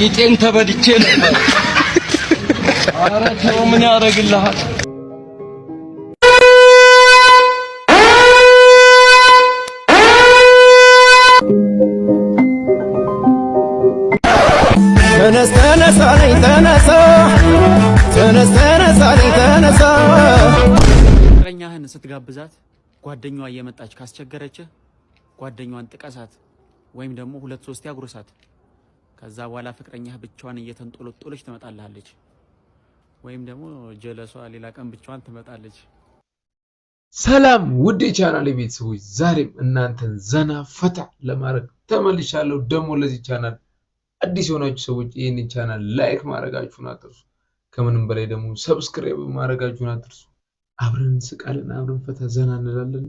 ይጤን ተበድቼ ነበር ኧረ ተው ምን ያደርግልሃል ተነሳ ፍቅረኛህን ስትጋብዛት ጓደኛዋ እየመጣች ካስቸገረች ጓደኛዋን ጥቀሳት ወይም ደግሞ 2-3 ያጉርሳት ከዛ በኋላ ፍቅረኛህ ብቻዋን እየተንጦለጦለች ትመጣልሃለች ወይም ደግሞ ጀለሷ ሌላ ቀን ብቻዋን ትመጣለች ሰላም ውድ የቻናሌ ቤተሰቦች ዛሬም እናንተን ዘና ፈታ ለማድረግ ተመልሻለሁ ደሞ ለዚህ ቻናል አዲስ የሆናችሁ ሰዎች ይሄንን ቻናል ላይክ ማድረጋችሁን አትርሱ ከምንም በላይ ደግሞ ሰብስክራይብ ማድረጋችሁን አትርሱ አብረን እንስቃለን አብረን ፈታ ዘና እንላለን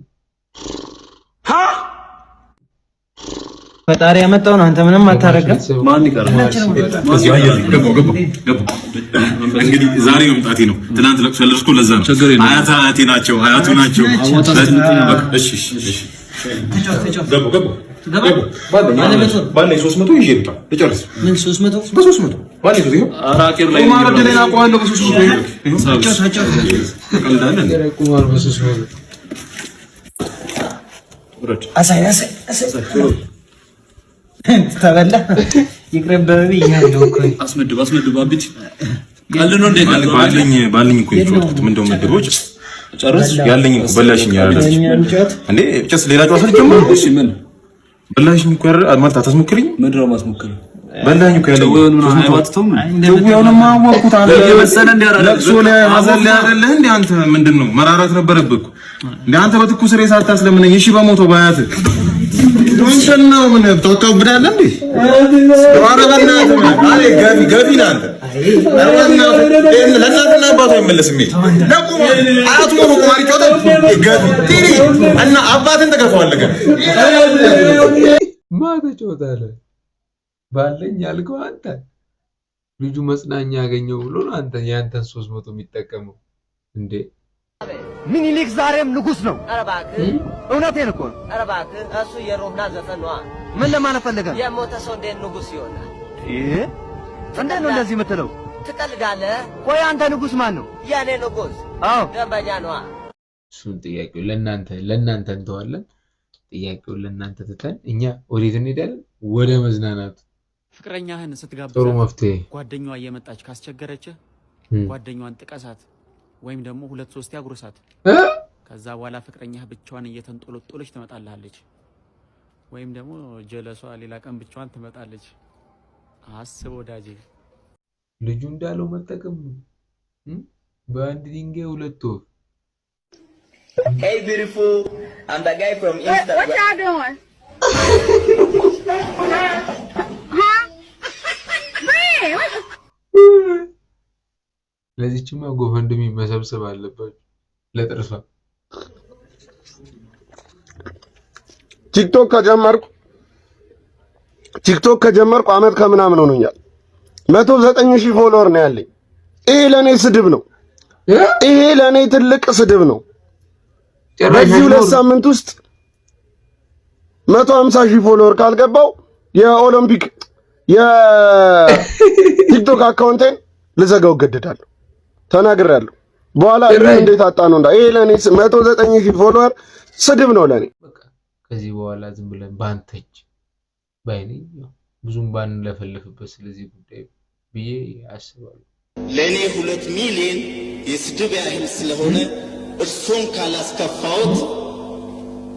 ፈጣሪ ያመጣው ነው አንተ ምንም አታረጋም ማን ይቀርማል ገቡ እንግዲህ ዛሬ መምጣቴ ነው ትናንት ለቅሶ ያለስኩ ለዛ ነው አያቴ ናቸው አያቱ ናቸው እሺ ገቡ ባለ 300 ይዤ ልጣ ልጨርስ ምን 300 በ300 ባለ ነው አራቂር ላይ ቁማር ደና አቋለው በ300 ቀልዳለን ቁማር በ300 ወረድ አሳይ ተበላ ይቅርብህ ይያለው እኮ አስመድብ አብጭ ቀልድ ነው እንደ ባልኝ እኮ ይጮት ምን እንደው መድቦች ጨርስ ያለኝ እኮ በላሽኝ ያለች እንዴ ጨስ ሌላ ጨዋታ ልጀምር እሺ ምን በላሽኝ እኮ ማለት አታስሞክሪኝ ምንድነው ማስሞክር በላኝ እኮ ያለኝ አይዋጥቶም ደውያውንማ አወቅኩት አለ የመሰለ ለቅሶ ላይ ሀዘን ላይ አይደለህ እንዴ አንተ ምንድነው መራራት ነበረብህ እንዴ አንተ በትኩስ ሬሳ አታስለምነኝ እሺ በሞቶ ባያት ወንጀልነው ምን ተወቀብዳለህ እንዴ ወራበና አለ ገቢ ናንተ ለእናትና አባቱ አይመለስም ለቁም አያቱ ነው ቁማር ይጮታል ገቢ እና አባትን ተገፋዋለህ ማታ ጮታለ ባለኝ ያልከው አንተ ልጁ መጽናኛ ያገኘው ብሎ ነው አንተ ያንተን 300 የሚጠቀመው እንዴ ሚኒሊክ ዛሬም ንጉስ ነው ኧረ እባክህ እውነቴን እኮ ኧረ እባክህ እሱ የሮምና ዘፈን ነው ምን ለማለት ፈልገህ የሞተ ሰው እንዴት ንጉስ ይሆናል እንዴት ነው እንደዚህ የምትለው ትቀልዳለህ ቆይ አንተ ንጉስ ማን ነው የኔ ንጉስ አዎ ደንበኛ ነው እሱን ጥያቄው ለእናንተ እንተዋለን ጥያቄው ለእናንተ ትተን እኛ ወዴት እንሄዳለን ወደ መዝናናት ፍቅረኛህን ጥሩ ስትጋብዛት መፍትሄ ጓደኛዋ እየመጣች ካስቸገረች ጓደኛዋን ጥቀሳት ወይም ደግሞ 2-3 ያጉርሳት ከዛ በኋላ ፍቅረኛህ ብቻዋን እየተንጦለጦለች ትመጣልሃለች ወይም ደግሞ ጀለሷ ሌላ ቀን ብቻዋን ትመጣለች አስብ ወዳጄ ልጁ እንዳለው መጠቀም በአንድ ድንጋይ ሁለት ወፍ Hey beautiful, I'm the guy from Instagram. What y'all doing? Huh? Man, ለዚህችማ ጎፈንድሚ መሰብሰብ አለባችሁ ለጥርሷ ቲክቶክ ከጀመርኩ አመት ከምናምን ሆኖኛል 109,000 ፎሎወር ነው ያለኝ ይሄ ለኔ ስድብ ነው ይሄ ለኔ ትልቅ ስድብ ነው በዚህ 2 ሳምንት ውስጥ 150,000 ፎሎወር ካልገባው የኦሎምፒክ የቲክቶክ አካውንቴን ልዘጋው ገደዳለሁ ተናግሬያለሁ በኋላ እንዴት አጣነው ይሄ ለኔ 109,000 ፎሎወር ስድብ ነው ለኔ በቃ ከዚህ በኋላ ዝም ብለን ባንተች ባይኔ ብዙም ባንለፈልፍበት ስለዚህ ጉዳይ ብዬ አስባለሁ ለኔ 2 ሚሊዮን የስድብ ያህል ስለሆነ እርሶን ካላስከፋውት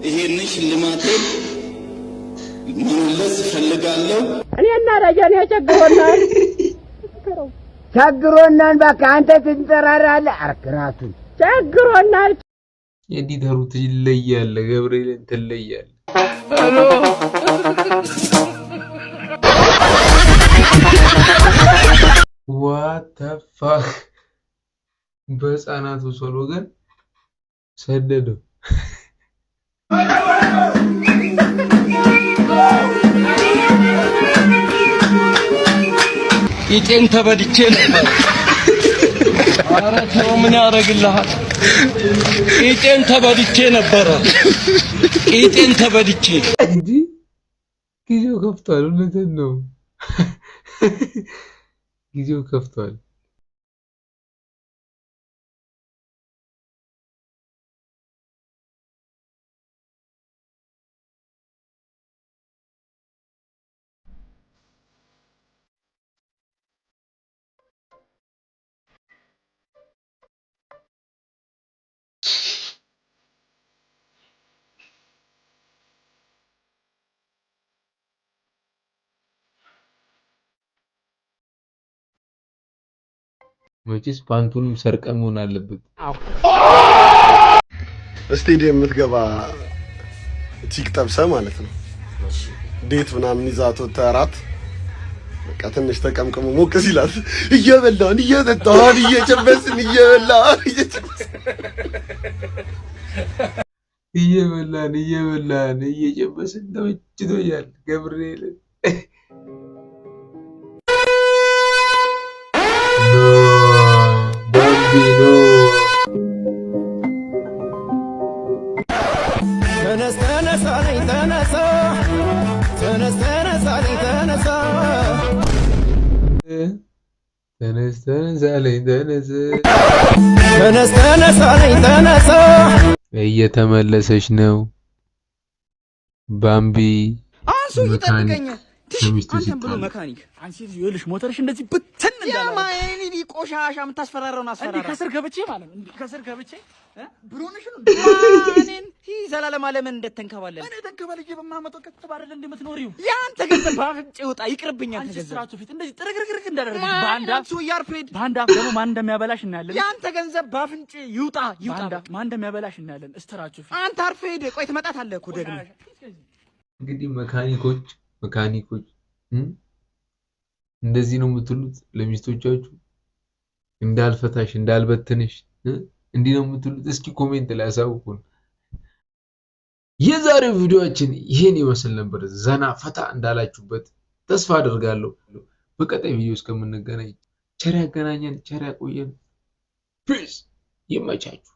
ይሄን ሽልማቴን መመለስ ፈልጋለሁ እኔና ረጀኔ ቸግሮናል በቃ አንተ ትንጠራራለህ አርክራቱ ቸግሮናል ኤዲተሩ ትለያለ ገብርኤል ትለያለ what the fuck በህፃናቱ ሶሎገን ሰደደው ቂጤን ተበድቼ ነበር። ኧረ ተው ምን ያደርግልሃል? ቂጤን ተበድቼ ነበረ። ቂጤን ተበድቼ እንጂ ጊዜው ከፍቷል። እውነትን ነው። ጊዜው ከፍቷል። መቼስ ፓንቱንም ሰርቀን መሆን አለበት። ስቴዲየም የምትገባ ቺክ ጠብሰህ ማለት ነው። ዴት ምናምን ይዛት ወጥተህ እራት በቃ ትንሽ ተቀምቅሞ ሞቅ ሲላት እየበላን እየጠጣን እየጨበስን እየበላን እየጨበስን ተመችቶኛል ገብርኤል። ተነሳ እየተመለሰች ነው ባምቢ። አንሱ ይጠብቀኝ። አንተም ብሎ መካኒክ አንቺ ይኸውልሽ ሞተርሽ እንደዚህ ብትን እንዳለ ያማይኒ ቆሻሻ የምታስፈራራውን አስፈራራ። እንዴ ከስር ገብቼ ማለት ነው። እንዴ ከስር ገብቼ ብሮንሽ ነው ማንን ዘላለም ዓለምን እንደተንከባለለ እኔ ተንከባለለ በማመጣው ከተባለ አይደል እንደምትኖሪው ያንተ ገንዘብ ባፍንጭ ይወጣ ይቅርብኛል። ተገዝራችሁ ፊት እንደዚህ ጥርግርግርግ እንዳደረገ ባንዳ ሱ ያርፌድ ባንዳ ደግሞ ማን እንደሚያበላሽ እናያለን። ያንተ ገንዘብ ባፍንጭ ይውጣ ማን እንደሚያበላሽ እናያለን። እስተራችሁ ፊት አንተ አርፌድ ቆይ ትመጣታለህ እኮ ደግሞ። እንግዲህ መካኒኮች እንደዚህ ነው የምትሉት ለሚስቶቻችሁ? እንዳልፈታሽ እንዳልበትንሽ እንዲህ ነው የምትሉት? እስኪ ኮሜንት ላይ አሳውቁን። የዛሬው ቪዲዮአችን ይሄን ይመስል ነበር። ዘና ፈታ እንዳላችሁበት ተስፋ አደርጋለሁ። በቀጣይ ቪዲዮ እስከምንገናኝ ቸር ያገናኘን፣ ቸር ያቆየን። ፒስ። ይመቻችሁ።